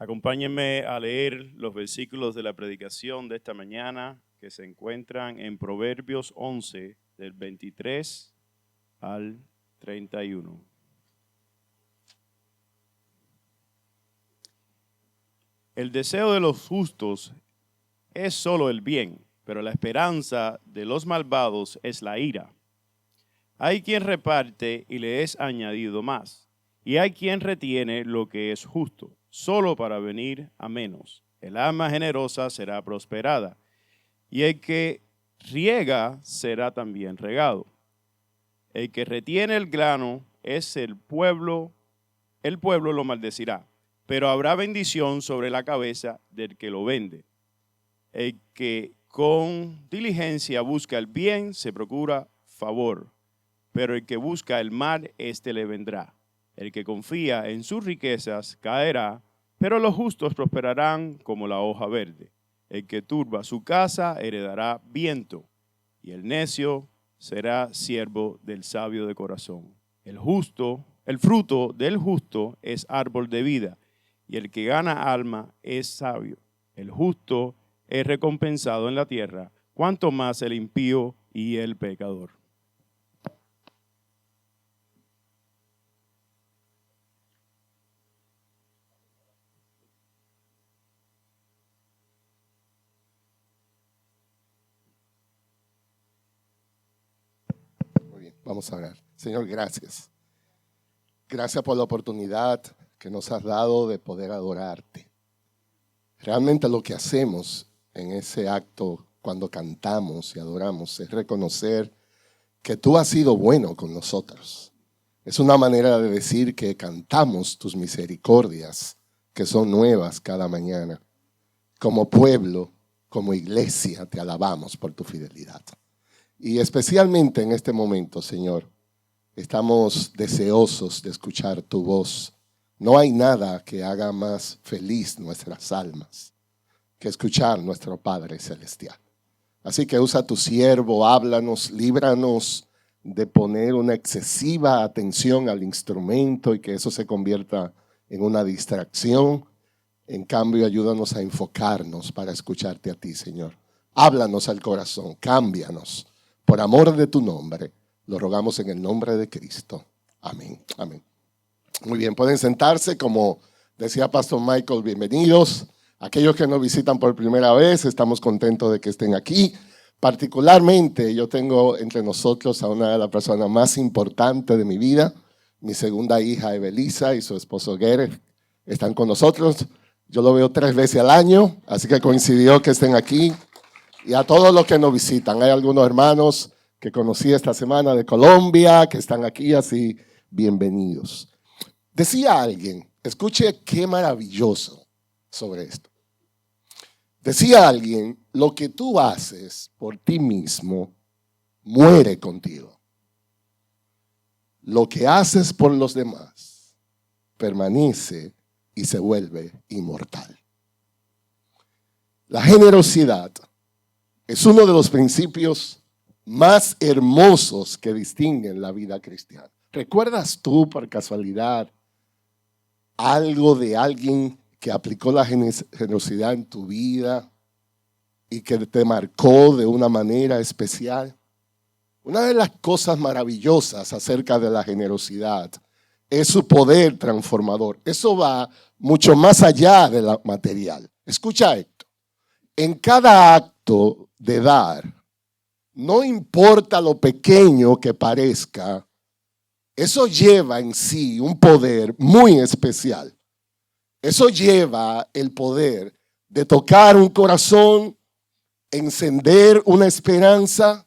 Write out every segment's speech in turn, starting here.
Acompáñenme a leer los versículos de la predicación de esta mañana que se encuentran en Proverbios 11, del 23 al 31. El deseo de los justos es solo el bien, pero la esperanza de los malvados es la ira. Hay quien reparte y le es añadido más, y hay quien retiene lo que es justo, solo para venir a menos. El alma generosa será prosperada, y el que riega será también regado. El que retiene el grano es el pueblo lo maldecirá, pero habrá bendición sobre la cabeza del que lo vende. El que con diligencia busca el bien se procura favor, pero el que busca el mal, éste le vendrá. El que confía en sus riquezas caerá, pero los justos prosperarán como la hoja verde. El que turba su casa heredará viento, y el necio será siervo del sabio de corazón. El fruto del justo es árbol de vida, y el que gana alma es sabio. El justo es recompensado en la tierra, cuanto más el impío y el pecador. Muy bien, vamos a orar. Señor, gracias. Gracias por la oportunidad que nos has dado de poder adorarte. Realmente lo que hacemos en ese acto cuando cantamos y adoramos es reconocer que tú has sido bueno con nosotros. Es una manera de decir que cantamos tus misericordias, que son nuevas cada mañana. Como pueblo, como iglesia, te alabamos por tu fidelidad. Y especialmente en este momento, Señor, estamos deseosos de escuchar tu voz. No hay nada que haga más feliz nuestras almas que escuchar nuestro Padre Celestial. Así que usa tu siervo, háblanos, líbranos de poner una excesiva atención al instrumento y que eso se convierta en una distracción. En cambio, ayúdanos a enfocarnos para escucharte a ti, Señor. Háblanos al corazón, cámbianos. Por amor de tu nombre, lo rogamos en el nombre de Cristo. Amén, amén. Muy bien, pueden sentarse. Como decía Pastor Michael, bienvenidos. Aquellos que nos visitan por primera vez, estamos contentos de que estén aquí. Particularmente, yo tengo entre nosotros a una de las personas más importantes de mi vida. Mi segunda hija, Evelisa, y su esposo Gareth están con nosotros. Yo lo veo 3 veces al año, así que coincidió que estén aquí. Y a todos los que nos visitan, hay algunos hermanos que conocí esta semana de Colombia, que están aquí, así bienvenidos. Decía alguien, escuche qué maravilloso sobre esto. Decía alguien, lo que tú haces por ti mismo muere contigo. Lo que haces por los demás permanece y se vuelve inmortal. La generosidad es uno de los principios más hermosos que distinguen la vida cristiana. ¿Recuerdas tú por casualidad algo de alguien que aplicó la generosidad en tu vida y que te marcó de una manera especial? Una de las cosas maravillosas acerca de la generosidad es su poder transformador. Eso va mucho más allá de lo material. Escucha esto. En cada acto de dar, no importa lo pequeño que parezca, eso lleva en sí un poder muy especial. Eso lleva el poder de tocar un corazón, encender una esperanza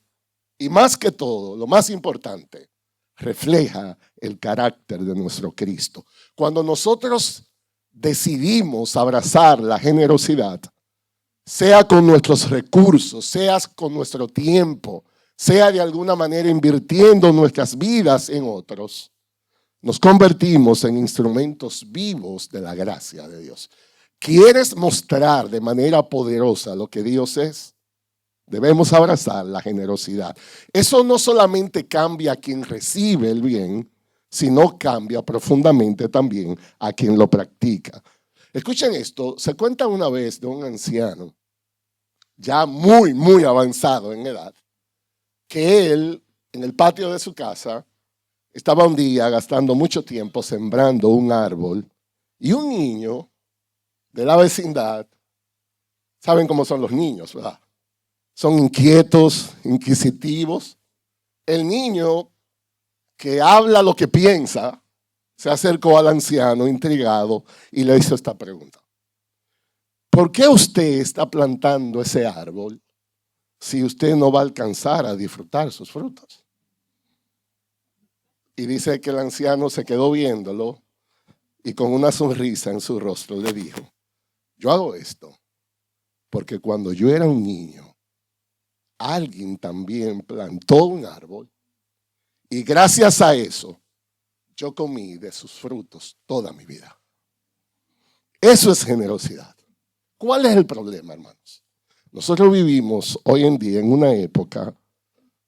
y más que todo, lo más importante, refleja el carácter de nuestro Cristo. Cuando nosotros decidimos abrazar la generosidad, sea con nuestros recursos, sea con nuestro tiempo, sea de alguna manera invirtiendo nuestras vidas en otros, nos convertimos en instrumentos vivos de la gracia de Dios. ¿Quieres mostrar de manera poderosa lo que Dios es? Debemos abrazar la generosidad. Eso no solamente cambia a quien recibe el bien, sino cambia profundamente también a quien lo practica. Escuchen esto, se cuenta una vez de un anciano, ya muy, muy avanzado en edad, que él, en el patio de su casa, estaba un día gastando mucho tiempo sembrando un árbol y un niño de la vecindad, saben cómo son los niños, ¿verdad? Son inquietos, inquisitivos. El niño que habla lo que piensa, se acercó al anciano intrigado y le hizo esta pregunta. ¿Por qué usted está plantando ese árbol si usted no va a alcanzar a disfrutar sus frutos? Y dice que el anciano se quedó viéndolo y con una sonrisa en su rostro le dijo, yo hago esto porque cuando yo era un niño, alguien también plantó un árbol y gracias a eso yo comí de sus frutos toda mi vida. Eso es generosidad. ¿Cuál es el problema, hermanos? Nosotros vivimos hoy en día en una época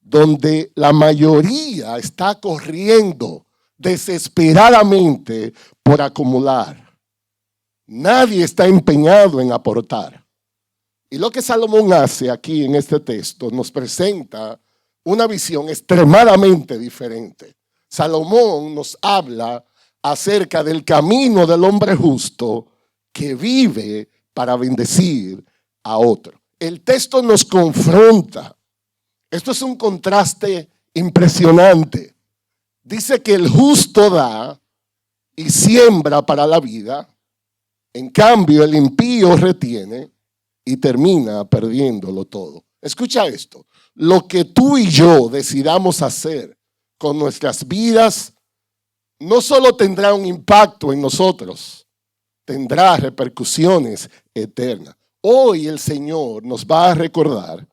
donde la mayoría está corriendo desesperadamente por acumular. Nadie está empeñado en aportar. Y lo que Salomón hace aquí en este texto nos presenta una visión extremadamente diferente. Salomón nos habla acerca del camino del hombre justo que vive para bendecir a otro. El texto nos confronta. Esto es un contraste impresionante. Dice que el justo da y siembra para la vida. En cambio, el impío retiene y termina perdiéndolo todo. Escucha esto. Lo que tú y yo decidamos hacer con nuestras vidas no solo tendrá un impacto en nosotros, tendrá repercusiones eternas. Hoy el Señor nos va a recordar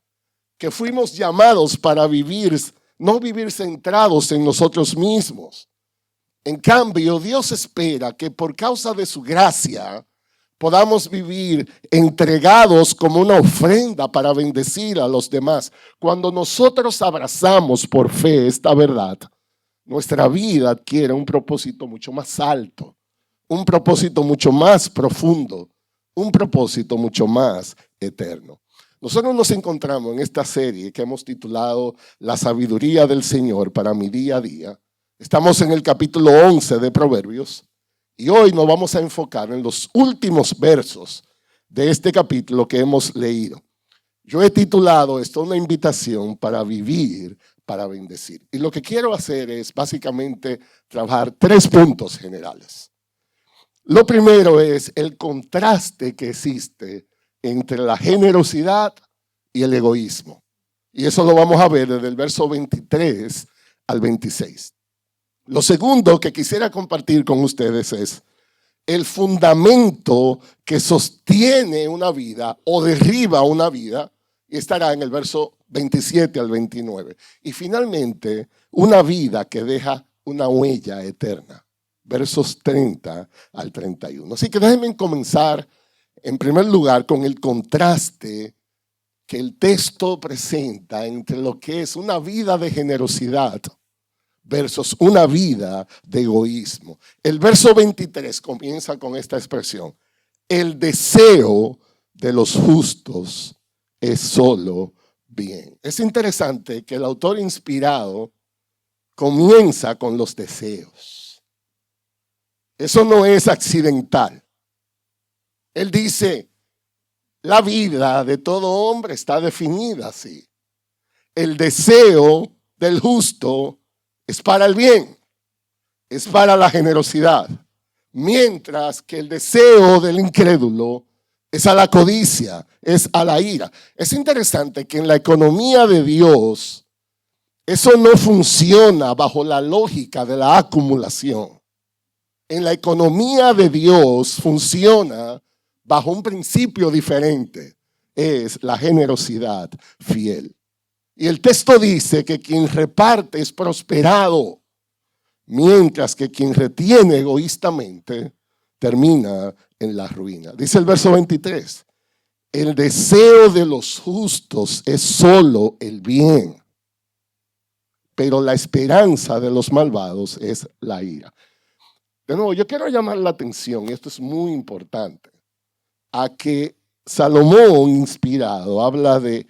que fuimos llamados para vivir, no vivir centrados en nosotros mismos. En cambio, Dios espera que por causa de su gracia podamos vivir entregados como una ofrenda para bendecir a los demás. Cuando nosotros abrazamos por fe esta verdad, nuestra vida adquiere un propósito mucho más alto, un propósito mucho más profundo, un propósito mucho más eterno. Nosotros nos encontramos en esta serie que hemos titulado La sabiduría del Señor para mi día a día. Estamos en el capítulo 11 de Proverbios y hoy nos vamos a enfocar en los últimos versos de este capítulo que hemos leído. Yo he titulado esto una invitación para vivir, para bendecir. Y lo que quiero hacer es básicamente trabajar 3 puntos generales. Lo primero es el contraste que existe entre la generosidad y el egoísmo. Y eso lo vamos a ver desde el verso 23 al 26. Lo segundo que quisiera compartir con ustedes es el fundamento que sostiene una vida o derriba una vida, y estará en el verso 27 al 29. Y finalmente, una vida que deja una huella eterna, versos 30 al 31. Así que déjenme comenzar en primer lugar con el contraste que el texto presenta entre lo que es una vida de generosidad versus una vida de egoísmo. El verso 23 comienza con esta expresión: el deseo de los justos es solo bien. Es interesante que el autor inspirado comienza con los deseos. Eso no es accidental. Él dice, la vida de todo hombre está definida así. El deseo del justo es para el bien, es para la generosidad, mientras que el deseo del incrédulo es a la codicia, es a la ira. Es interesante que en la economía de Dios eso no funciona bajo la lógica de la acumulación. En la economía de Dios funciona bajo un principio diferente, es la generosidad fiel. Y el texto dice que quien reparte es prosperado, mientras que quien retiene egoístamente termina en la ruina. Dice el verso 23, el deseo de los justos es solo el bien, pero la esperanza de los malvados es la ira. De nuevo, yo quiero llamar la atención, y esto es muy importante, a que Salomón, inspirado, habla de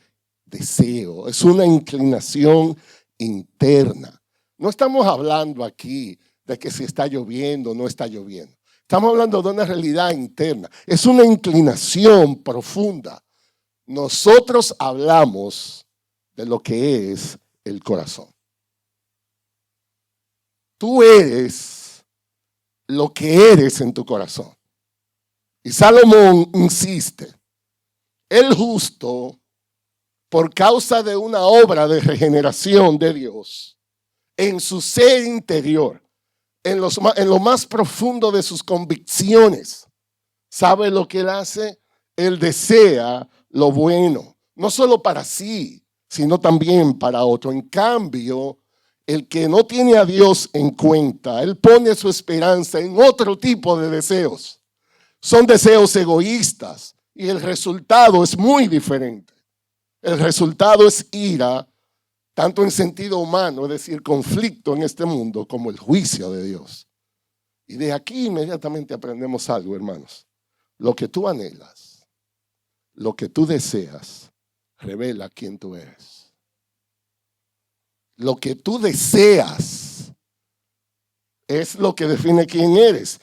deseo. Es una inclinación interna. No estamos hablando aquí de que si está lloviendo o no está lloviendo. Estamos hablando de una realidad interna. Es una inclinación profunda. Nosotros hablamos de lo que es el corazón. Tú eres lo que eres en tu corazón. Y Salomón insiste, el justo, por causa de una obra de regeneración de Dios, en su ser interior, en lo más profundo de sus convicciones, ¿sabe lo que él hace? Él desea lo bueno, no solo para sí, sino también para otro. En cambio, el que no tiene a Dios en cuenta, él pone su esperanza en otro tipo de deseos. Son deseos egoístas y el resultado es muy diferente. El resultado es ira, tanto en sentido humano, es decir, conflicto en este mundo, como el juicio de Dios. Y de aquí inmediatamente aprendemos algo, hermanos. Lo que tú anhelas, lo que tú deseas, revela quién tú eres. Lo que tú deseas es lo que define quién eres.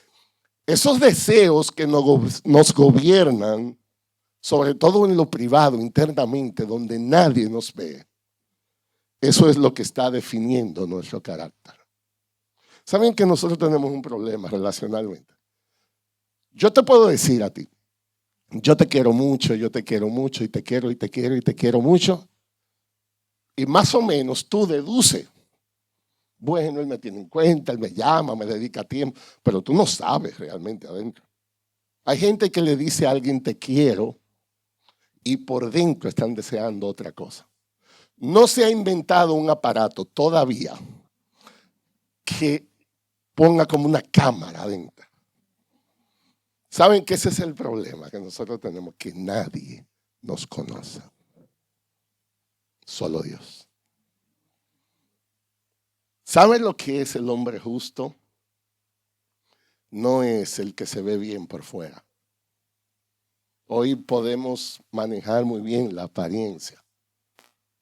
Esos deseos que nos gobiernan, sobre todo en lo privado, internamente, donde nadie nos ve, eso es lo que está definiendo nuestro carácter. ¿Saben que nosotros tenemos un problema relacionalmente? Yo te puedo decir a ti, yo te quiero mucho, y te quiero mucho, y más o menos tú deduces, bueno, él me tiene en cuenta, él me llama, me dedica tiempo, pero tú no sabes realmente adentro. Hay gente que le dice a alguien te quiero y por dentro están deseando otra cosa. No se ha inventado un aparato todavía que ponga como una cámara adentro. ¿Saben que ese es el problema que nosotros tenemos? Que nadie nos conoce. Solo Dios. ¿Saben lo que es el hombre justo? No es el que se ve bien por fuera. Hoy podemos manejar muy bien la apariencia.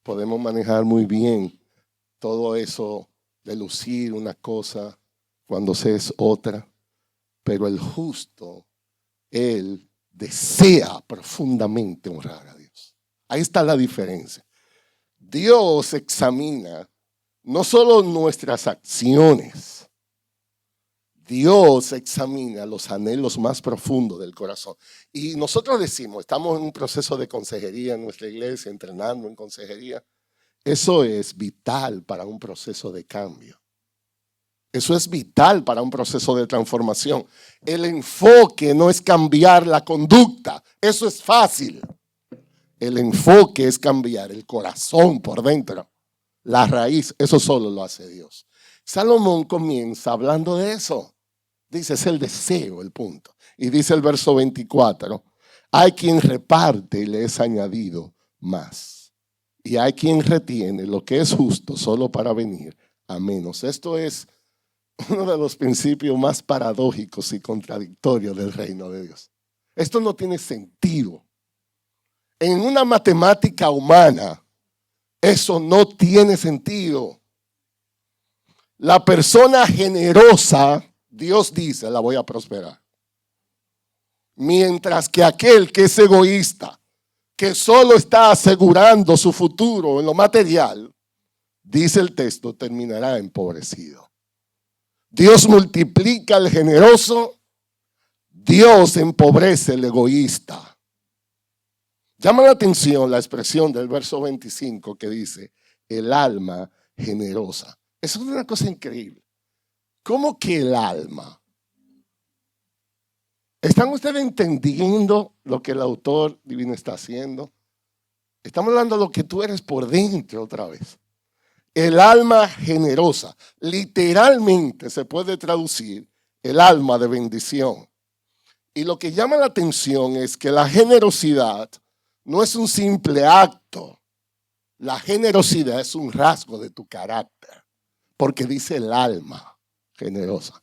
Podemos manejar muy bien todo eso de lucir una cosa cuando se es otra. Pero el justo, él desea profundamente honrar a Dios. Ahí está la diferencia. Dios examina no solo nuestras acciones, Dios examina los anhelos más profundos del corazón. Y nosotros decimos, estamos en un proceso de consejería en nuestra iglesia, entrenando en consejería. Eso es vital para un proceso de cambio. Eso es vital para un proceso de transformación. El enfoque no es cambiar la conducta. Eso es fácil. El enfoque es cambiar el corazón por dentro. La raíz, eso solo lo hace Dios. Salomón comienza hablando de eso. Dice, es el deseo, el punto. Y dice el verso 24, hay quien reparte y le es añadido más. Y hay quien retiene lo que es justo solo para venir a menos. Esto es uno de los principios más paradójicos y contradictorios del reino de Dios. Esto no tiene sentido. En una matemática humana, eso no tiene sentido. La persona generosa, Dios dice, la voy a prosperar. Mientras que aquel que es egoísta, que solo está asegurando su futuro en lo material, dice el texto, terminará empobrecido. Dios multiplica al generoso, Dios empobrece al egoísta. Llama la atención la expresión del verso 25 que dice, el alma generosa. Eso es una cosa increíble. ¿Cómo que el alma? ¿Están ustedes entendiendo lo que el autor divino está haciendo? Estamos hablando de lo que tú eres por dentro otra vez. El alma generosa. Literalmente se puede traducir el alma de bendición. Y lo que llama la atención es que la generosidad no es un simple acto. La generosidad es un rasgo de tu carácter. Porque dice el alma generosa.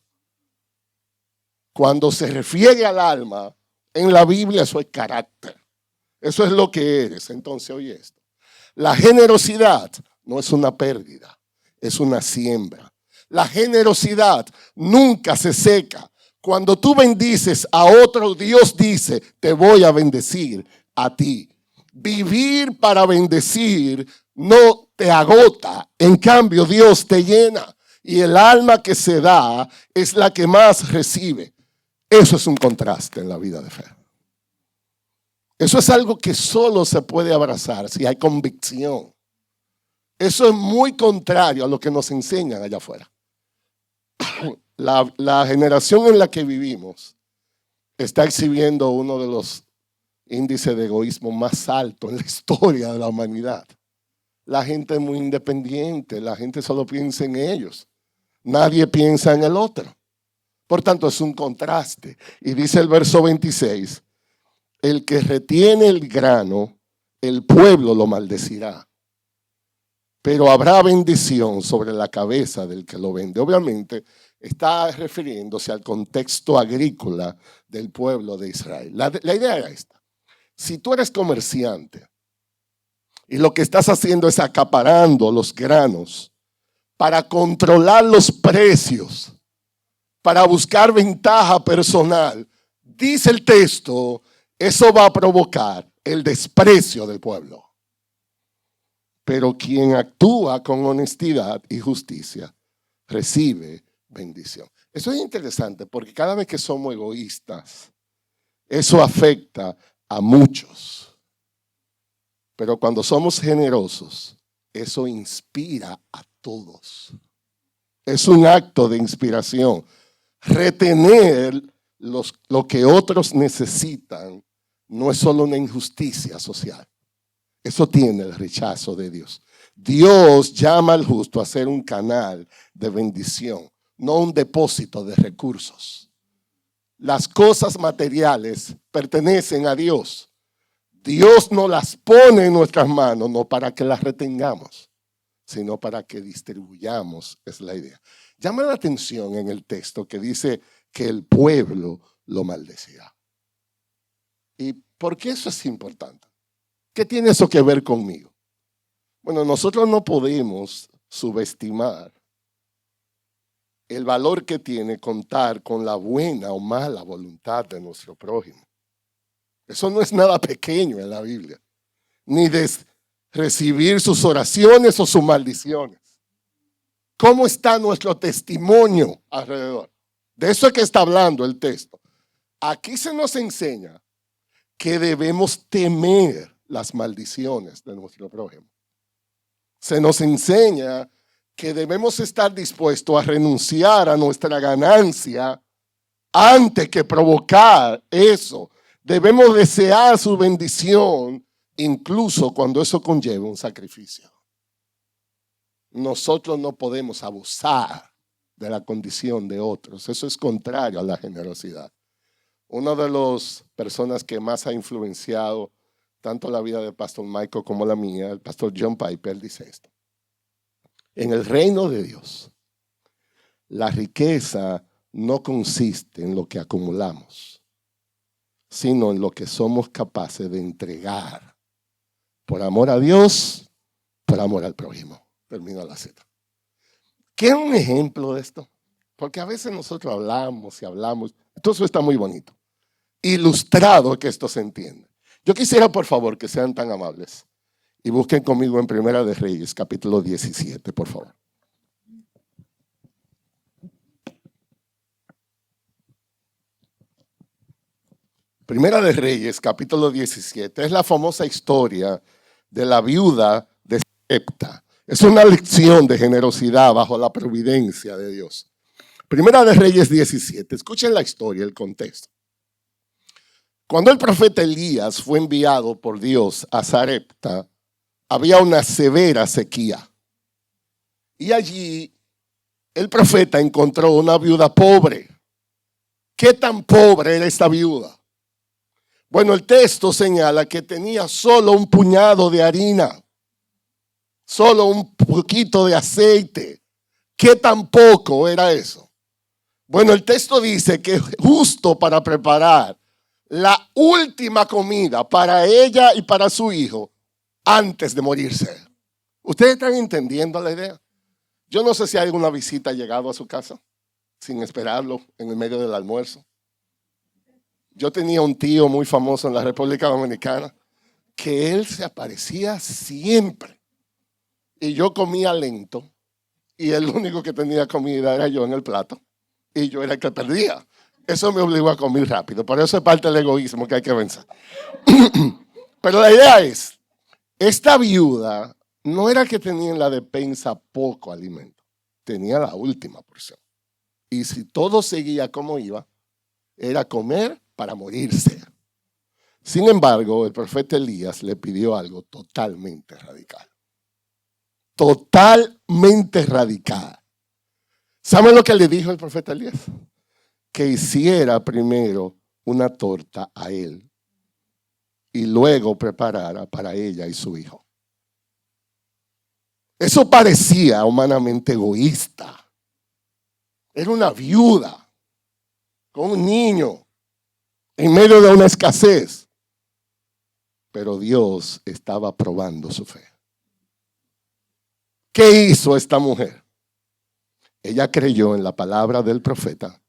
cuando se refiere al alma, en la Biblia eso es carácter. Eso es lo que eres. Entonces, oye esto. La generosidad no es una pérdida, es una siembra. La generosidad nunca se seca. Cuando tú bendices a otro, Dios dice, te voy a bendecir a ti. Vivir para bendecir no te agota. En cambio, Dios te llena. Y el alma que se da es la que más recibe. Eso es un contraste en la vida de fe. Eso es algo que solo se puede abrazar si hay convicción. Eso es muy contrario a lo que nos enseñan allá afuera. La generación en la que vivimos está exhibiendo uno de los índices de egoísmo más altos en la historia de la humanidad. La gente es muy independiente, la gente solo piensa en ellos. Nadie piensa en el otro. Por tanto, es un contraste. Y dice el verso 26, el que retiene el grano, el pueblo lo maldecirá. Pero habrá bendición sobre la cabeza del que lo vende. Obviamente, está refiriéndose al contexto agrícola del pueblo de Israel. La idea era esta. Si tú eres comerciante y lo que estás haciendo es acaparando los granos para controlar los precios, para buscar ventaja personal, dice el texto, eso va a provocar el desprecio del pueblo. Pero quien actúa con honestidad y justicia recibe bendición. Eso es interesante porque cada vez que somos egoístas, eso afecta a muchos. Pero cuando somos generosos, eso inspira a todos. Es un acto de inspiración. Retener lo que otros necesitan no es solo una injusticia social. Eso tiene el rechazo de Dios. Dios llama al justo a ser un canal de bendición, no un depósito de recursos. Las cosas materiales pertenecen a Dios. Dios nos las pone en nuestras manos, no para que las retengamos, sino para que distribuyamos, es la idea. Llama la atención en el texto que dice que el pueblo lo maldecirá. ¿Y por qué eso es importante? ¿Qué tiene eso que ver conmigo? Bueno, nosotros no podemos subestimar el valor que tiene contar con la buena o mala voluntad de nuestro prójimo. Eso no es nada pequeño en la Biblia, ni de recibir sus oraciones o sus maldiciones. ¿Cómo está nuestro testimonio alrededor? De eso es que está hablando el texto. Aquí se nos enseña que debemos temer las maldiciones de nuestro prójimo. Se nos enseña que debemos estar dispuestos a renunciar a nuestra ganancia antes que provocar eso. Debemos desear su bendición incluso cuando eso conlleva un sacrificio. Nosotros no podemos abusar de la condición de otros. Eso es contrario a la generosidad. Una de las personas que más ha influenciado tanto la vida del pastor Michael como la mía, el pastor John Piper, dice esto. En el reino de Dios, la riqueza no consiste en lo que acumulamos, sino en lo que somos capaces de entregar por amor a Dios, por amor al prójimo. Termino la cita. ¿Quieren un ejemplo de esto? Porque a veces nosotros hablamos y hablamos. Todo eso está muy bonito. Ilustrado que esto se entienda. Yo quisiera, por favor, que sean tan amables y busquen conmigo en Primera de Reyes, capítulo 17, por favor. Primera de Reyes, capítulo 17, es la famosa historia de la viuda de Sarepta. Es una lección de generosidad bajo la providencia de Dios. Primera de Reyes 17, escuchen la historia, el contexto. Cuando el profeta Elías fue enviado por Dios a Sarepta, había una severa sequía. Y allí el profeta encontró una viuda pobre. ¿Qué tan pobre era esta viuda? Bueno, el texto señala que tenía solo un puñado de harina, solo un poquito de aceite. ¿Qué tan poco era eso? Bueno, el texto dice que justo para preparar la última comida para ella y para su hijo antes de morirse. ¿Ustedes están entendiendo la idea? Yo no sé si hay alguna visita llegado a su casa sin esperarlo en el medio del almuerzo. Yo tenía un tío muy famoso en la República Dominicana que él se aparecía siempre. Y yo comía lento y el único que tenía comida era yo en el plato y yo era el que perdía. Eso me obligó a comer rápido. Por eso es parte del egoísmo que hay que vencer. Pero la idea es, esta viuda no era que tenía en la despensa poco alimento, tenía la última porción. Y si todo seguía como iba, era comer para morirse. Sin embargo, el profeta Elías le pidió algo totalmente radical. Totalmente radical. ¿Saben lo que le dijo el profeta Elías? Que hiciera primero una torta a él y luego preparara para ella y su hijo. Eso parecía humanamente egoísta. Era una viuda con un niño en medio de una escasez. Pero Dios estaba probando su fe. ¿Qué hizo esta mujer? Ella creyó en la palabra del profeta.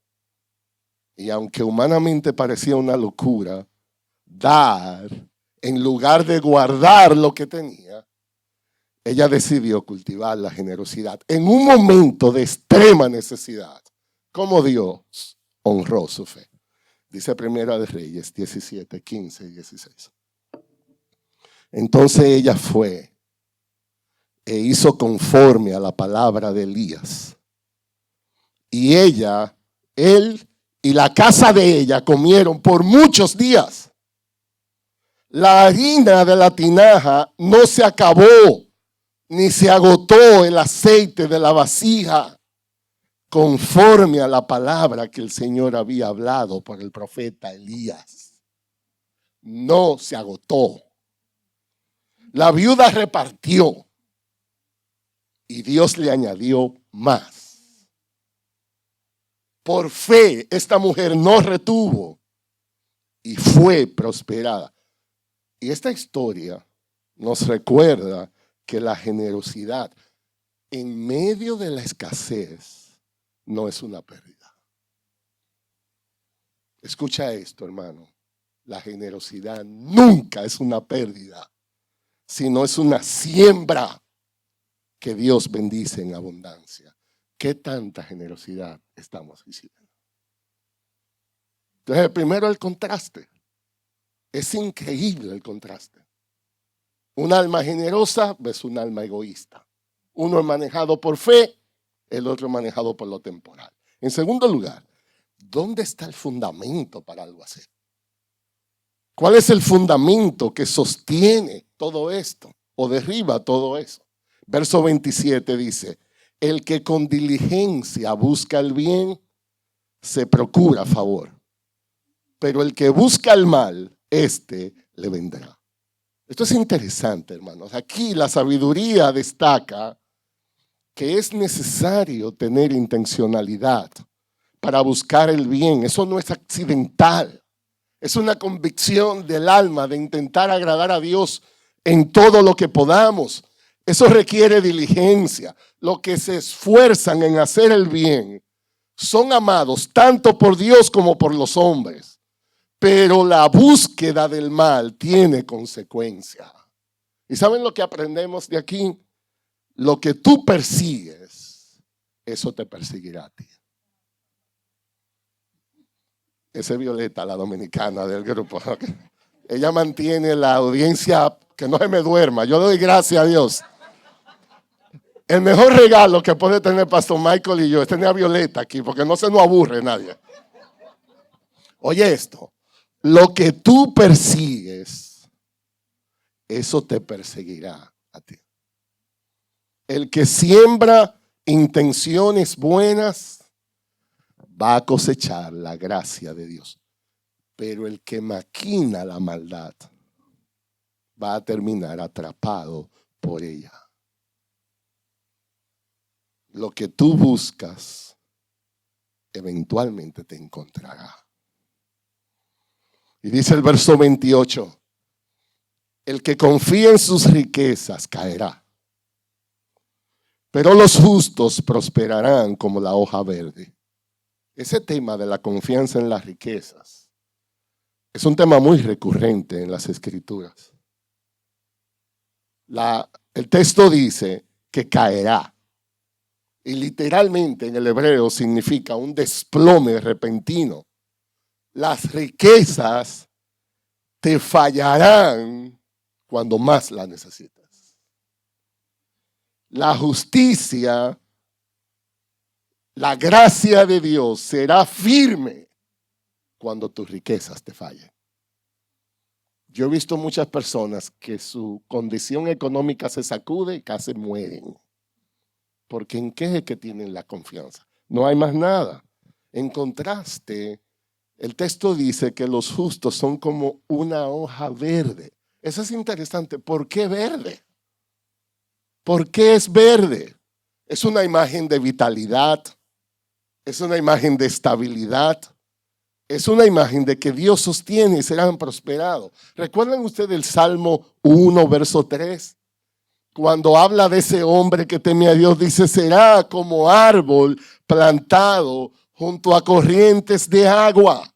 Y aunque humanamente parecía una locura, dar en lugar de guardar lo que tenía, ella decidió cultivar la generosidad en un momento de extrema necesidad. Como Dios honró su fe. Dice Primera de Reyes 17, 15 y 16. Entonces ella fue e hizo conforme a la palabra de Elías. Y él y la casa de ella comieron por muchos días. La harina de la tinaja no se acabó, ni se agotó el aceite de la vasija, conforme a la palabra que el Señor había hablado por el profeta Elías. No se agotó. La viuda repartió y Dios le añadió más. Por fe, esta mujer no retuvo y fue prosperada. Y esta historia nos recuerda que la generosidad en medio de la escasez no es una pérdida. Escucha esto, hermano. La generosidad nunca es una pérdida, sino es una siembra que Dios bendice en abundancia. ¿Qué tanta generosidad estamos recibiendo? Entonces, primero el contraste. Es increíble el contraste. Un alma generosa ves un alma egoísta. Uno es manejado por fe, el otro es manejado por lo temporal. En segundo lugar, ¿dónde está el fundamento para algo así? ¿Cuál es el fundamento que sostiene todo esto o derriba todo eso? Verso 27 dice, el que con diligencia busca el bien, se procura favor. Pero el que busca el mal, éste le vendrá. Esto es interesante, hermanos. Aquí la sabiduría destaca que es necesario tener intencionalidad para buscar el bien. Eso no es accidental. Es una convicción del alma de intentar agradar a Dios en todo lo que podamos. Eso requiere diligencia. Los que se esfuerzan en hacer el bien son amados tanto por Dios como por los hombres. Pero la búsqueda del mal tiene consecuencia. ¿Y saben lo que aprendemos de aquí? Lo que tú persigues, eso te perseguirá a ti. Esa es Violeta, la dominicana del grupo. Ella mantiene la audiencia, que no se me duerma. Yo doy gracias a Dios. El mejor regalo que puede tener Pastor Michael y yo es tener a Violeta aquí, porque no se nos aburre nadie. Oye esto, lo que tú persigues, eso te perseguirá a ti. El que siembra intenciones buenas va a cosechar la gracia de Dios. Pero el que maquina la maldad va a terminar atrapado por ella. Lo que tú buscas, eventualmente te encontrará. Y dice el verso 28, el que confía en sus riquezas caerá, pero los justos prosperarán como la hoja verde. Ese tema de la confianza en las riquezas es un tema muy recurrente en las Escrituras. El texto dice que caerá. Y literalmente en el hebreo significa un desplome repentino. Las riquezas te fallarán cuando más las necesitas. La justicia, la gracia de Dios será firme cuando tus riquezas te fallen. Yo he visto muchas personas que su condición económica se sacude y casi mueren. Porque ¿en qué es que tienen la confianza? No hay más nada. En contraste, el texto dice que los justos son como una hoja verde. Eso es interesante. ¿Por qué verde? ¿Por qué es verde? Es una imagen de vitalidad. Es una imagen de estabilidad. Es una imagen de que Dios sostiene y serán prosperados. ¿Recuerdan ustedes el Salmo 1, verso 3? Cuando habla de ese hombre que teme a Dios, dice, será como árbol plantado junto a corrientes de agua.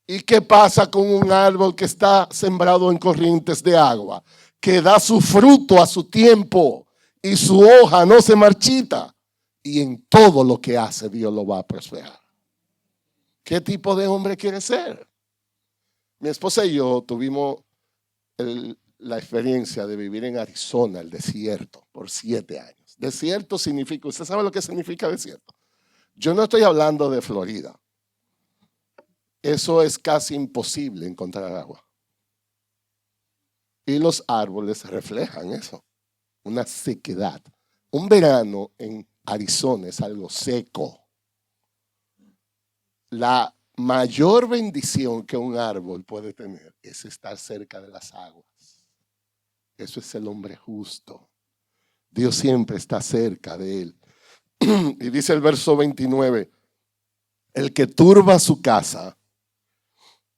¿Y qué pasa con un árbol que está sembrado en corrientes de agua? Que da su fruto a su tiempo y su hoja no se marchita. Y en todo lo que hace Dios lo va a prosperar. ¿Qué tipo de hombre quiere ser? Mi esposa y yo tuvimos la experiencia de vivir en Arizona, el desierto, por 7 años. Desierto significa, ¿usted sabe lo que significa desierto? Yo no estoy hablando de Florida. Eso es casi imposible encontrar agua. Y los árboles reflejan eso, una sequedad. Un verano en Arizona es algo seco. La mayor bendición que un árbol puede tener es estar cerca de las aguas. Eso es el hombre justo. Dios siempre está cerca de él. Y dice el verso 29, el que turba su casa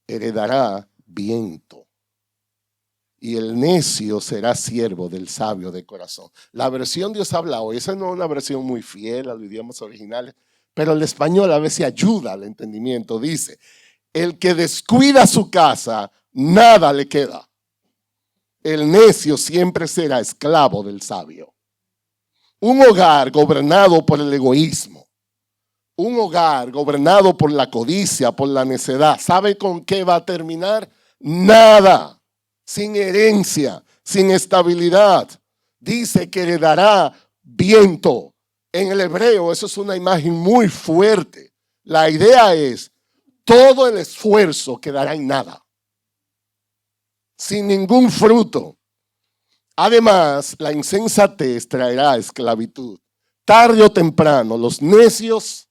heredará viento, y el necio será siervo del sabio de corazón. La versión Dios habla hoy, esa no es una versión muy fiel a los idiomas originales, pero el español a veces ayuda al entendimiento. Dice, el que descuida su casa, nada le queda. El necio siempre será esclavo del sabio. Un hogar gobernado por el egoísmo, un hogar gobernado por la codicia, por la necedad, ¿sabe con qué va a terminar? Nada, sin herencia, sin estabilidad. Dice que heredará viento. En el hebreo eso es una imagen muy fuerte. La idea es, todo el esfuerzo quedará en nada, sin ningún fruto. Además, la insensatez traerá esclavitud. Tarde o temprano, los necios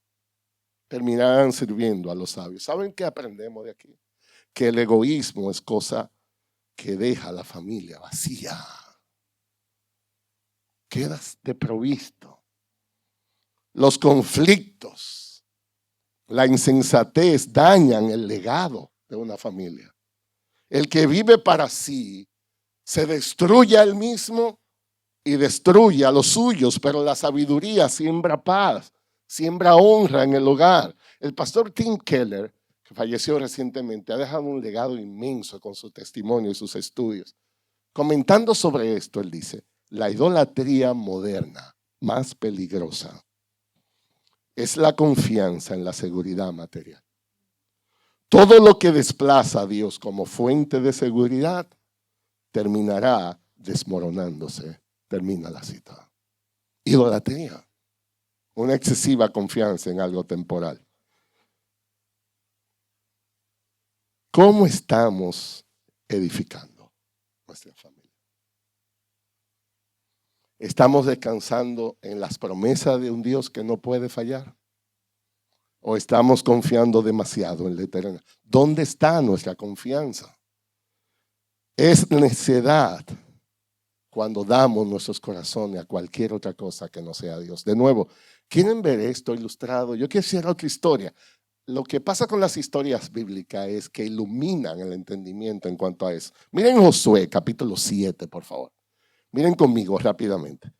terminarán sirviendo a los sabios. ¿Saben qué aprendemos de aquí? Que el egoísmo es cosa que deja a la familia vacía. Quedas desprovisto. Los conflictos, la insensatez dañan el legado de una familia. El que vive para sí se destruye a él mismo y destruye a los suyos, pero la sabiduría siembra paz, siembra honra en el hogar. El pastor Tim Keller, que falleció recientemente, ha dejado un legado inmenso con su testimonio y sus estudios. Comentando sobre esto, él dice, la idolatría moderna más peligrosa es la confianza en la seguridad material. Todo lo que desplaza a Dios como fuente de seguridad terminará desmoronándose. Termina la cita. Idolatría. Una excesiva confianza en algo temporal. ¿Cómo estamos edificando nuestra familia? ¿Estamos descansando en las promesas de un Dios que no puede fallar? ¿O estamos confiando demasiado en la eternidad? ¿Dónde está nuestra confianza? Es necedad cuando damos nuestros corazones a cualquier otra cosa que no sea Dios. De nuevo, ¿Quieren ver esto ilustrado? Yo quisiera otra historia. Lo que pasa con las historias bíblicas es que iluminan el entendimiento en cuanto a eso. Miren Josué, capítulo 7, por favor. Miren conmigo rápidamente.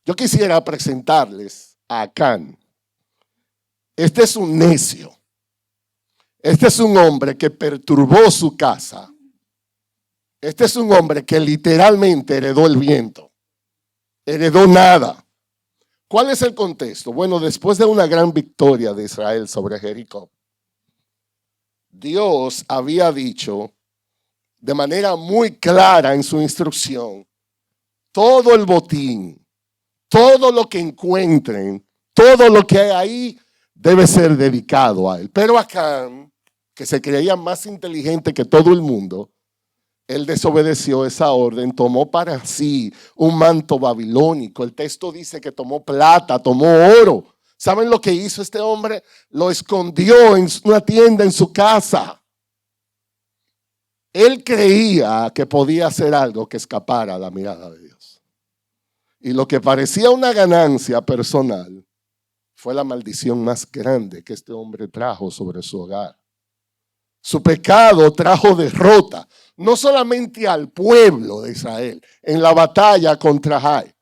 Yo quisiera presentarles a Acán. Este es un necio. Este es un hombre que perturbó su casa. Este es un hombre que literalmente heredó el viento. Heredó nada. ¿Cuál es el contexto? Bueno, después de una gran victoria de Israel sobre Jericó, Dios había dicho de manera muy clara en su instrucción, todo el botín, todo lo que encuentren, todo lo que hay ahí debe ser dedicado a él. Pero Acán, que se creía más inteligente que todo el mundo, él desobedeció esa orden, tomó para sí un manto babilónico. El texto dice que tomó plata, tomó oro. ¿Saben lo que hizo este hombre? Lo escondió en una tienda en su casa. Él creía que podía hacer algo que escapara a la mirada de Dios. Y lo que parecía una ganancia personal fue la maldición más grande que este hombre trajo sobre su hogar. Su pecado trajo derrota, no solamente al pueblo de Israel en la batalla contra Jai,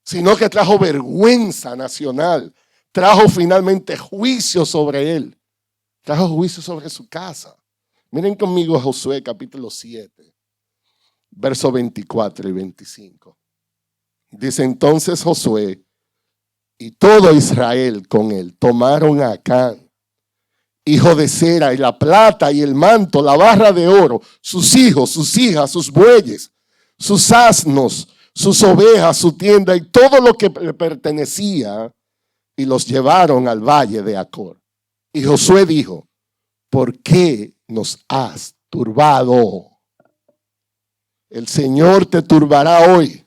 sino que trajo vergüenza nacional, trajo finalmente juicio sobre él, trajo juicio sobre su casa. Miren conmigo Josué capítulo 7, versos 24 y 25. Dice entonces Josué y todo Israel con él tomaron a Acán, hijo de Zera, y la plata y el manto, la barra de oro, sus hijos, sus hijas, sus bueyes, sus asnos, sus ovejas, su tienda y todo lo que le pertenecía, y los llevaron al valle de Acor. Y Josué dijo, ¿por qué nos has turbado? El Señor te turbará hoy.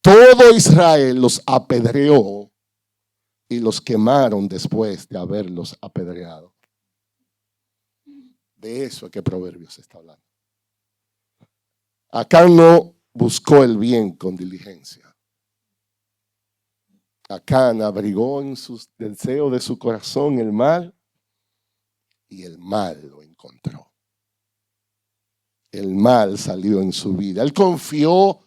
Todo Israel los apedreó y los quemaron después de haberlos apedreado. De eso es que Proverbios está hablando. Acán no buscó el bien con diligencia. Acán abrigó en sus deseos de su corazón el mal y el mal lo encontró. El mal salió en su vida. Él confió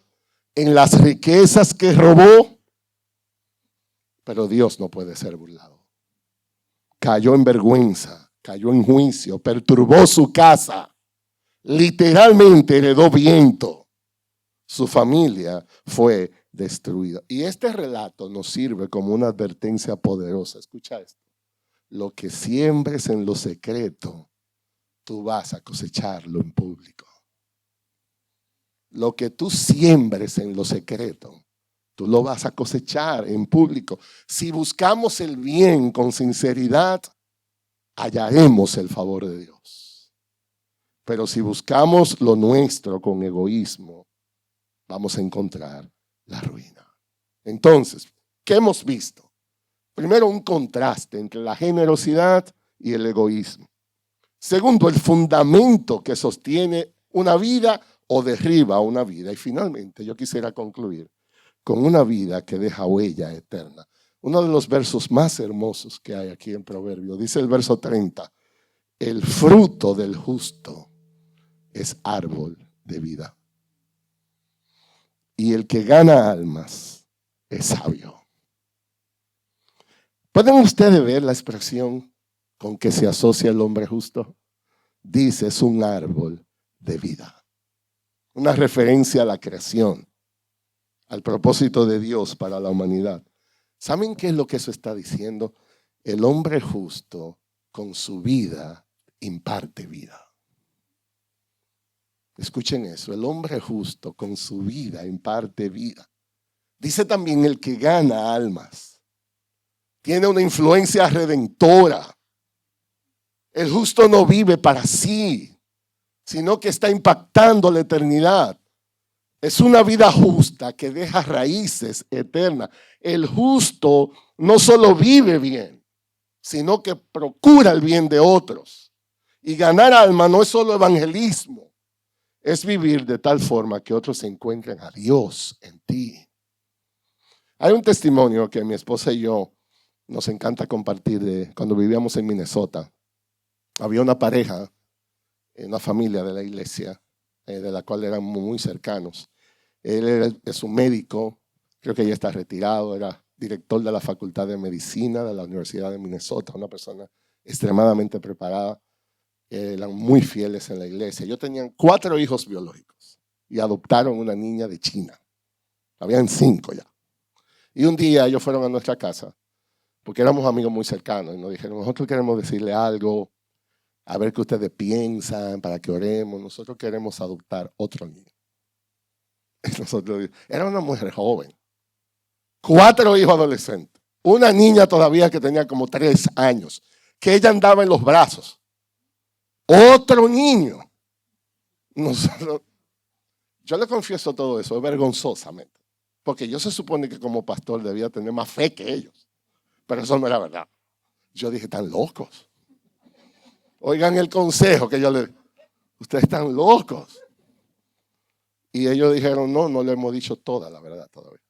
en las riquezas que robó, pero Dios no puede ser burlado. Cayó en vergüenza, cayó en juicio, perturbó su casa, literalmente heredó viento. Su familia fue destruida. Y este relato nos sirve como una advertencia poderosa. Escucha esto. Lo que siembres en lo secreto, tú vas a cosecharlo en público. Lo que tú siembres en lo secreto, tú lo vas a cosechar en público. Si buscamos el bien con sinceridad, hallaremos el favor de Dios. Pero si buscamos lo nuestro con egoísmo, vamos a encontrar la ruina. Entonces, ¿qué hemos visto? Primero, un contraste entre la generosidad y el egoísmo. Segundo, el fundamento que sostiene una vida o derriba una vida. Y finalmente, yo quisiera concluir con una vida que deja huella eterna. Uno de los versos más hermosos que hay aquí en Proverbios, dice el verso 30, el fruto del justo es árbol de vida. Y el que gana almas es sabio. ¿Pueden ustedes ver la expresión con que se asocia el hombre justo? Dice, es un árbol de vida. Una referencia a la creación, al propósito de Dios para la humanidad. ¿Saben qué es lo que eso está diciendo? El hombre justo con su vida imparte vida. Escuchen eso, el hombre justo con su vida imparte vida. Dice también el que gana almas. Tiene una influencia redentora. El justo no vive para sí, sino que está impactando la eternidad. Es una vida justa que deja raíces eternas. El justo no solo vive bien, sino que procura el bien de otros. Y ganar alma no es solo evangelismo, es vivir de tal forma que otros encuentren a Dios en ti. Hay un testimonio que mi esposa y yo nos encanta compartir cuando vivíamos en Minnesota. Había una pareja, una familia de la iglesia, de la cual eran muy cercanos. Él es un médico, creo que ya está retirado, era director de la Facultad de Medicina de la Universidad de Minnesota, una persona extremadamente preparada. Eran muy fieles en la iglesia. Ellos tenían 4 hijos biológicos y adoptaron una niña de China. Habían 5 ya. Y un día ellos fueron a nuestra casa, porque éramos amigos muy cercanos, y nos dijeron, nosotros queremos decirle algo, a ver qué ustedes piensan, para que oremos. Nosotros queremos adoptar otro niño. Y nosotros, era una mujer joven, 4 hijos adolescentes, una niña todavía que tenía como 3 años, que ella andaba en los brazos. Otro niño. Nosotros, yo le confieso todo eso, vergonzosamente, porque yo se supone que como pastor debía tener más fe que ellos, pero eso no era verdad. Yo dije, están locos. Oigan el consejo que yo les di. Ustedes están locos. Y ellos dijeron, no le hemos dicho toda la verdad todavía.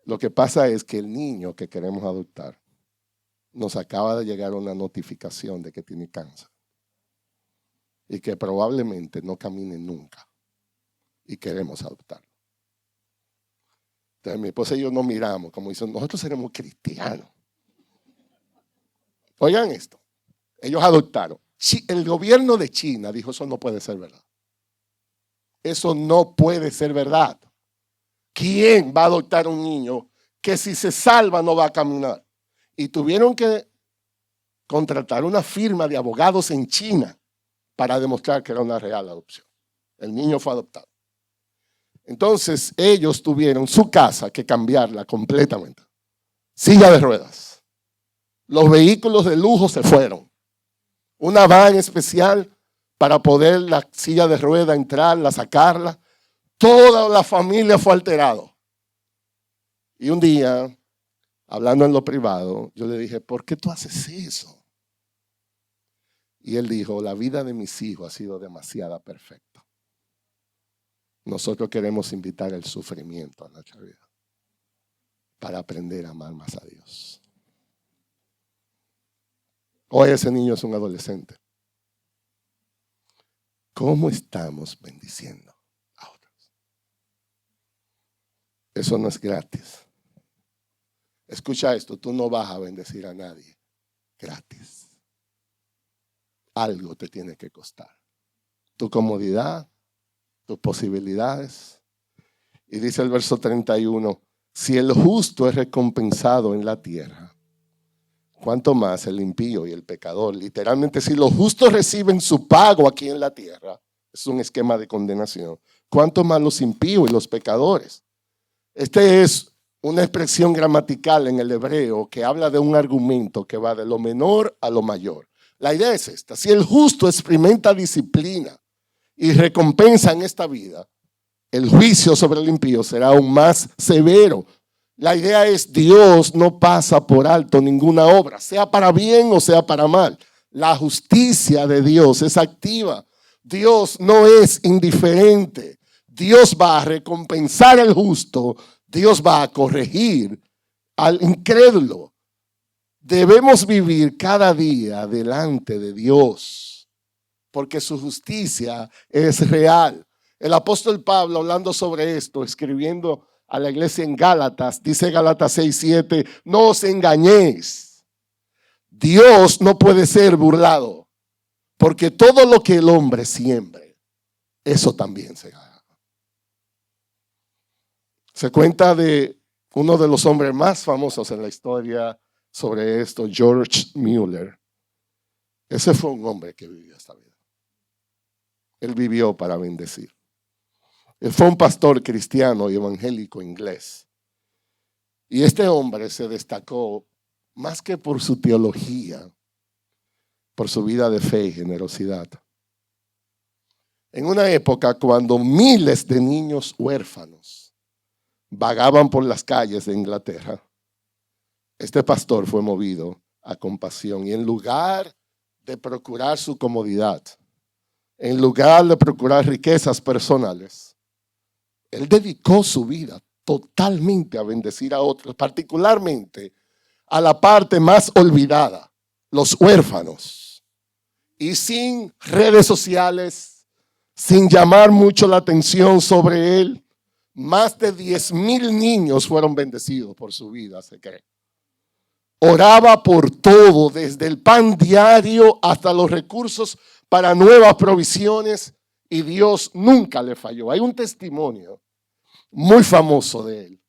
Lo que pasa es que el niño que queremos adoptar nos acaba de llegar una notificación de que tiene cáncer y que probablemente no camine nunca y queremos adoptarlo. Entonces mi esposa y yo nos miramos como diciendo, nosotros seremos cristianos. Oigan esto, ellos adoptaron. El gobierno de China dijo, eso no puede ser verdad. Eso no puede ser verdad. ¿Quién va a adoptar un niño que si se salva no va a caminar? Y tuvieron que contratar una firma de abogados en China para demostrar que era una real adopción. El niño fue adoptado. Entonces ellos tuvieron su casa que cambiarla completamente. Silla de ruedas. Los vehículos de lujo se fueron. Una van especial para poder la silla de ruedas entrarla, sacarla. Toda la familia fue alterado. Y un día, hablando en lo privado, yo le dije, ¿por qué tú haces eso? Y él dijo, la vida de mis hijos ha sido demasiado perfecta. Nosotros queremos invitar el sufrimiento a nuestra vida para aprender a amar más a Dios. Hoy ese niño es un adolescente. ¿Cómo estamos bendiciendo a otros? Eso no es gratis. Escucha esto, tú no vas a bendecir a nadie gratis. Algo te tiene que costar. Tu comodidad, tus posibilidades. Y dice el verso 31, si el justo es recompensado en la tierra, ¿cuánto más el impío y el pecador? Literalmente, si los justos reciben su pago aquí en la tierra, es un esquema de condenación. ¿Cuánto más los impíos y los pecadores? Este es una expresión gramatical en el hebreo que habla de un argumento que va de lo menor a lo mayor. La idea es esta: si el justo experimenta disciplina y recompensa en esta vida, el juicio sobre el impío será aún más severo. La idea es, Dios no pasa por alto ninguna obra, sea para bien o sea para mal. La justicia de Dios es activa. Dios no es indiferente. Dios va a recompensar al justo. Dios va a corregir al incrédulo. Debemos vivir cada día delante de Dios, porque su justicia es real. El apóstol Pablo, hablando sobre esto, escribiendo a la iglesia en Gálatas, dice Gálatas 6:7, no os engañéis. Dios no puede ser burlado, porque todo lo que el hombre siembre, eso también se haga. Se cuenta de uno de los hombres más famosos en la historia sobre esto, George Mueller. Ese fue un hombre que vivió esta vida. Él vivió para bendecir. Él fue un pastor cristiano y evangélico inglés. Y este hombre se destacó más que por su teología, por su vida de fe y generosidad. En una época cuando miles de niños huérfanos vagaban por las calles de Inglaterra, este pastor fue movido a compasión y en lugar de procurar su comodidad, en lugar de procurar riquezas personales, él dedicó su vida totalmente a bendecir a otros, particularmente a la parte más olvidada, los huérfanos. Y sin redes sociales, sin llamar mucho la atención sobre él, más de 10,000 niños fueron bendecidos por su vida, se cree. Oraba por todo, desde el pan diario hasta los recursos para nuevas provisiones, y Dios nunca le falló. Hay un testimonio muy famoso de él.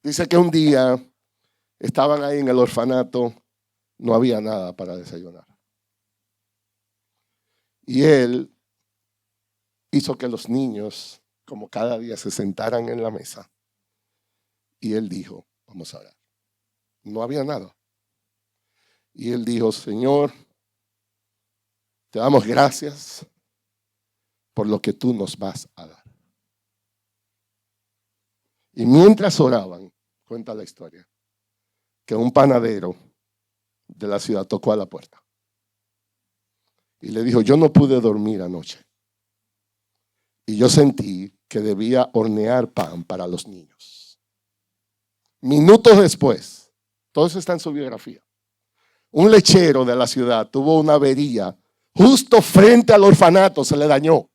Dice que un día estaban ahí en el orfanato, no había nada para desayunar. Y él hizo que los niños, como cada día, se sentaran en la mesa. Y él dijo, vamos a orar. No había nada. Y él dijo, Señor, te damos gracias por lo que tú nos vas a dar. Y mientras oraban, cuenta la historia, que un panadero de la ciudad tocó a la puerta. Y le dijo, yo no pude dormir anoche. Y yo sentí que debía hornear pan para los niños. Minutos después, todo eso está en su biografía, un lechero de la ciudad tuvo una avería justo frente al orfanato, se le dañó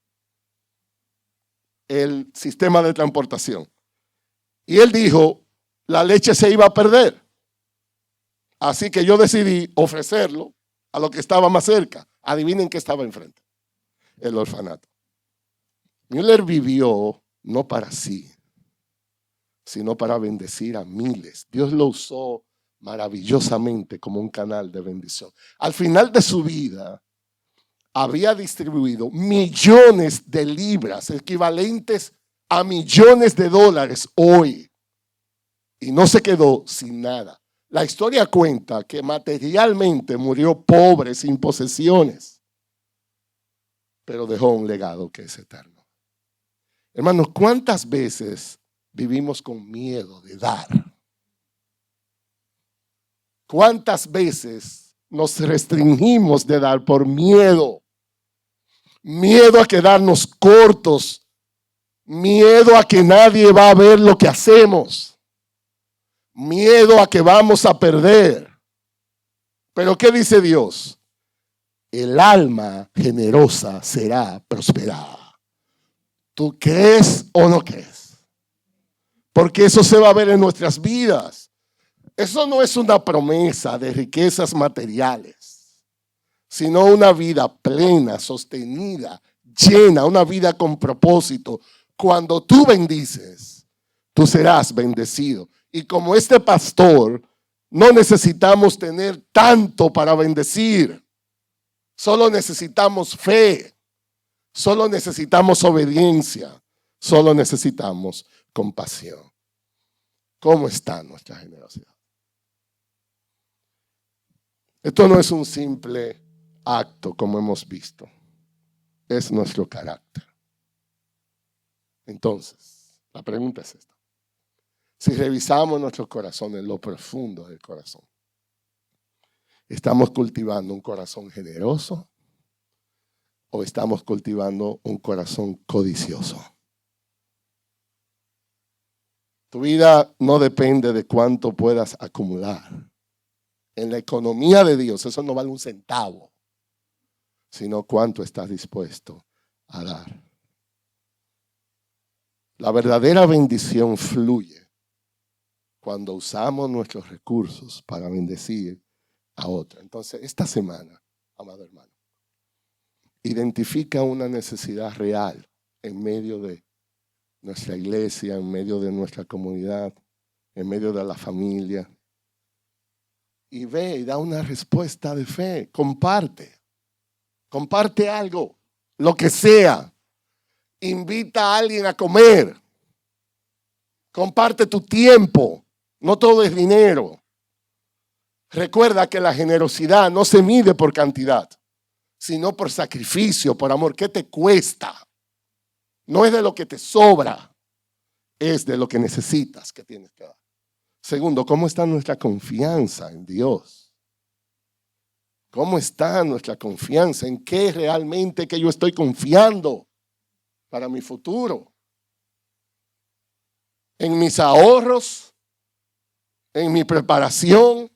el sistema de transportación. Y él dijo, la leche se iba a perder. Así que yo decidí ofrecerlo a lo que estaba más cerca. Adivinen qué estaba enfrente. El orfanato. Müller vivió no para sí, sino para bendecir a miles. Dios lo usó maravillosamente como un canal de bendición. Al final de su vida, había distribuido millones de libras, equivalentes a millones de dólares hoy. Y no se quedó sin nada. La historia cuenta que materialmente murió pobre, sin posesiones, pero dejó un legado que es eterno. Hermanos, ¿cuántas veces vivimos con miedo de dar? ¿Cuántas veces nos restringimos de dar por miedo? Miedo a quedarnos cortos. Miedo a que nadie va a ver lo que hacemos. Miedo a que vamos a perder. Pero ¿qué dice Dios? El alma generosa será prosperada. ¿Tú crees o no crees? Porque eso se va a ver en nuestras vidas. Eso no es una promesa de riquezas materiales, sino una vida plena, sostenida, llena, una vida con propósito. Cuando tú bendices, tú serás bendecido. Y como este pastor, no necesitamos tener tanto para bendecir. Solo necesitamos fe. Solo necesitamos obediencia. Solo necesitamos compasión. ¿Cómo está nuestra generosidad? Esto no es un simple acto como hemos visto. Es nuestro carácter. Entonces, la pregunta es esta. Si revisamos nuestros corazones, lo profundo del corazón, ¿estamos cultivando un corazón generoso o estamos cultivando un corazón codicioso? Tu vida no depende de cuánto puedas acumular. En la economía de Dios eso no vale un centavo, sino cuánto estás dispuesto a dar. La verdadera bendición fluye cuando usamos nuestros recursos para bendecir a otros. Entonces, esta semana, amado hermano, identifica una necesidad real en medio de nuestra iglesia, en medio de nuestra comunidad, en medio de la familia. Y ve y da una respuesta de fe. Comparte algo, lo que sea. Invita a alguien a comer. Comparte tu tiempo. No todo es dinero. Recuerda que la generosidad no se mide por cantidad, sino por sacrificio, por amor. ¿Qué te cuesta? No es de lo que te sobra, es de lo que necesitas que tienes que dar. Segundo, ¿cómo está nuestra confianza en Dios? ¿Cómo está nuestra confianza? ¿En qué realmente que yo estoy confiando para mi futuro? en mis ahorros, en mi preparación,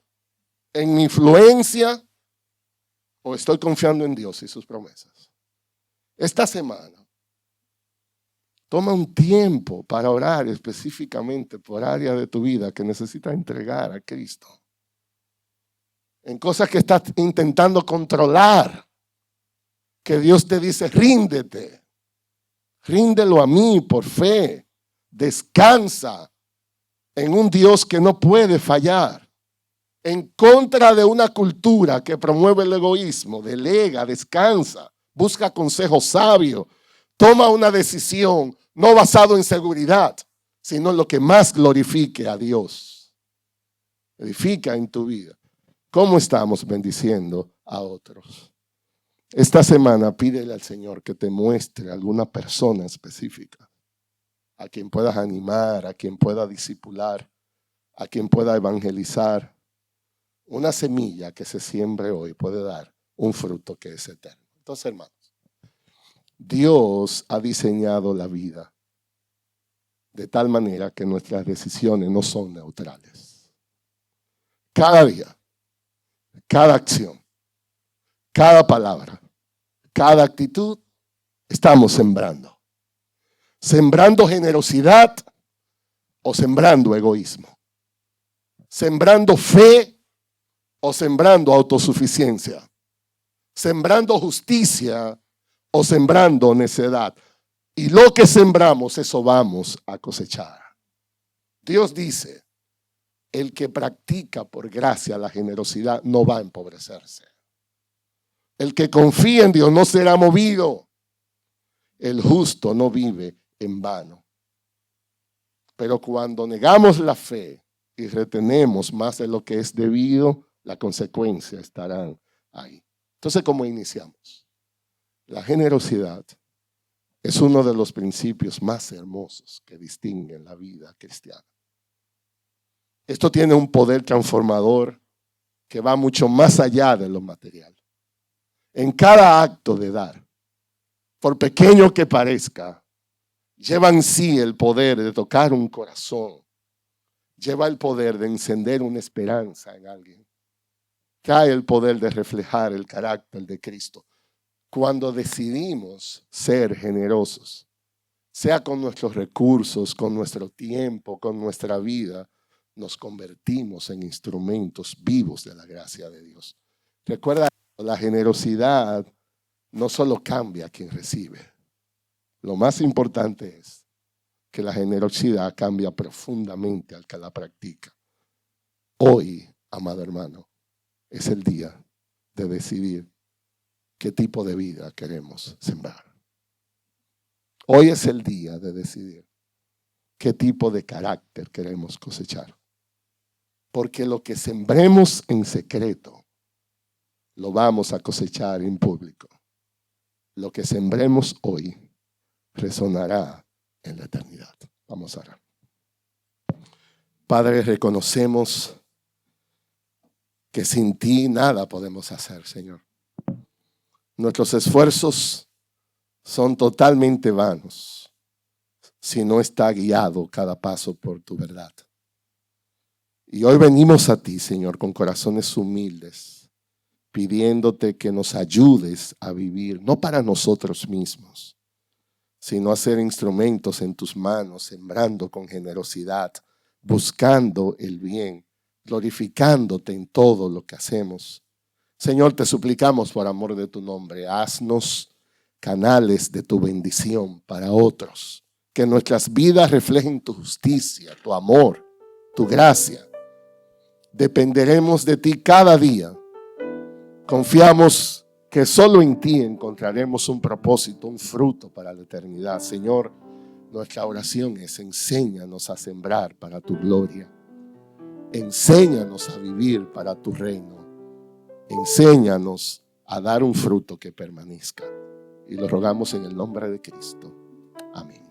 en mi influencia, o estoy confiando en Dios y sus promesas? Esta semana, toma un tiempo para orar específicamente por áreas de tu vida que necesitas entregar a Cristo. En cosas que estás intentando controlar, que Dios te dice, ríndete. Ríndelo a mí por fe. Descansa en un Dios que no puede fallar. En contra de una cultura que promueve el egoísmo, delega, descansa, busca consejo sabio, toma una decisión no basado en seguridad, sino en lo que más glorifique a Dios. Edifica en tu vida. ¿Cómo estamos bendiciendo a otros? Esta semana pídele al Señor que te muestre alguna persona específica, a quien puedas animar, a quien pueda discipular, a quien pueda evangelizar. Una semilla que se siembre hoy puede dar un fruto que es eterno. Entonces, hermanos, Dios ha diseñado la vida de tal manera que nuestras decisiones no son neutrales. Cada día, cada acción, cada palabra, cada actitud, estamos sembrando. Sembrando generosidad o sembrando egoísmo. Sembrando fe o sembrando autosuficiencia. Sembrando justicia o sembrando necedad. Y lo que sembramos, eso vamos a cosechar. Dios dice, el que practica por gracia la generosidad no va a empobrecerse. El que confía en Dios no será movido. El justo no vive en vano. Pero cuando negamos la fe y retenemos más de lo que es debido, las consecuencias estarán ahí. Entonces, ¿cómo iniciamos? La generosidad es uno de los principios más hermosos que distinguen la vida cristiana. Esto tiene un poder transformador que va mucho más allá de lo material. En cada acto de dar, por pequeño que parezca, lleva en sí el poder de tocar un corazón, lleva el poder de encender una esperanza en alguien, trae el poder de reflejar el carácter de Cristo. Cuando decidimos ser generosos, sea con nuestros recursos, con nuestro tiempo, con nuestra vida, nos convertimos en instrumentos vivos de la gracia de Dios. Recuerda, la generosidad no solo cambia a quien recibe. Lo más importante es que la generosidad cambia profundamente al que la practica. Hoy, amado hermano, es el día de decidir qué tipo de vida queremos sembrar. Hoy es el día de decidir qué tipo de carácter queremos cosechar. Porque lo que sembremos en secreto, lo vamos a cosechar en público. Lo que sembremos hoy resonará en la eternidad. Vamos a orar. Padre, reconocemos que sin ti nada podemos hacer, Señor. Nuestros esfuerzos son totalmente vanos si no está guiado cada paso por tu verdad. Y hoy venimos a ti, Señor, con corazones humildes, pidiéndote que nos ayudes a vivir, no para nosotros mismos, sino a ser instrumentos en tus manos, sembrando con generosidad, buscando el bien, glorificándote en todo lo que hacemos. Señor, te suplicamos por amor de tu nombre, haznos canales de tu bendición para otros, que nuestras vidas reflejen tu justicia, tu amor, tu gracia. Dependeremos de ti cada día. Confiamos que solo en ti encontraremos un propósito, un fruto para la eternidad. Señor, nuestra oración es: enséñanos a sembrar para tu gloria. Enséñanos a vivir para tu reino. Enséñanos a dar un fruto que permanezca. Y lo rogamos en el nombre de Cristo. Amén.